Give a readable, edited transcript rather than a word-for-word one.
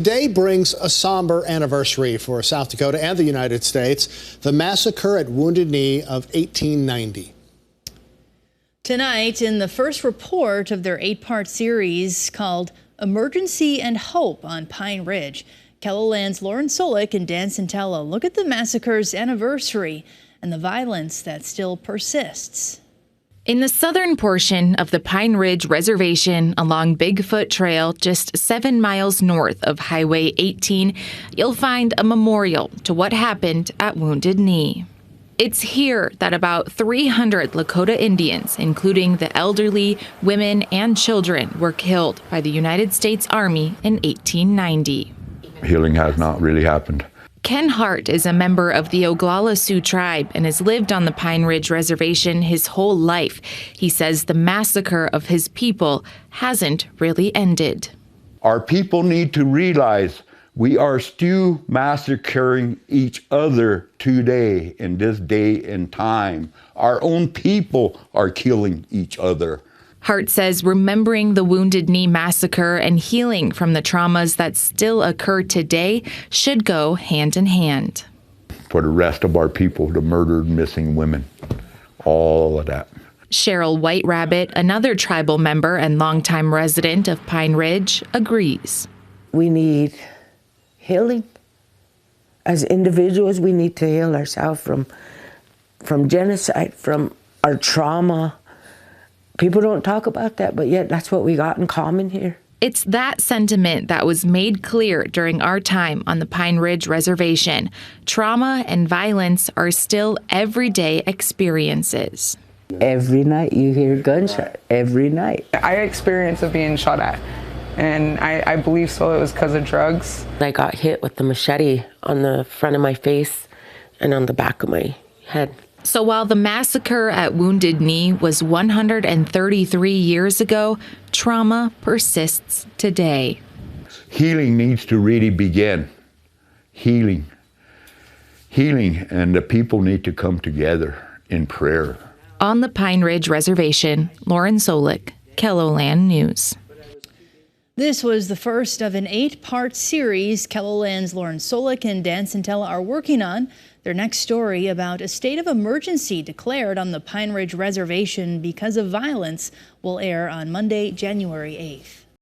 Today brings a somber anniversary for South Dakota and the United States, the massacre at Wounded Knee of 1890. Tonight, in the first report of their 8-part series called Emergency and Hope on Pine Ridge, KELOLAND's Lauren Solik and Dan Centella look at the massacre's anniversary and the violence that still persists. In the southern portion of the Pine Ridge Reservation along Bigfoot Trail, just 7 miles north of Highway 18, you'll find a memorial to what happened at Wounded Knee. It's here that about 300 Lakota Indians, including the elderly, women, and children, were killed by the United States Army in 1890. Healing has not really happened. Ken Hart is a member of the Oglala Sioux tribe and has lived on the Pine Ridge Reservation his whole life. He says the massacre of his people hasn't really ended. Our people need to realize we are still massacring each other today in this day and time. Our own people are killing each other. Hart says remembering the Wounded Knee massacre and healing from the traumas that still occur today should go hand in hand. For the rest of our people, the murdered, missing women, all of that. Cheryl White Rabbit, another tribal member and longtime resident of Pine Ridge, agrees. We need healing. As individuals, we need to heal ourselves from genocide, from our trauma. People don't talk about that, but yet that's what we got in common here. It's that sentiment that was made clear during our time on the Pine Ridge Reservation. Trauma and violence are still everyday experiences. Every night you hear gunshot, every night. I experienced of being shot at, and I believe so it was because of drugs. I got hit with the machete on the front of my face and on the back of my head. So while the massacre at Wounded Knee was 133 years ago, trauma persists today. Healing needs to really begin. Healing, and the people need to come together in prayer. On the Pine Ridge Reservation, Lauren Solik, KELOLAND News. This was the first of an 8-part series KELOLAND's Lauren Solik and Dan Centella are working on. Their next story about a state of emergency declared on the Pine Ridge Reservation because of violence will air on Monday, January 8th.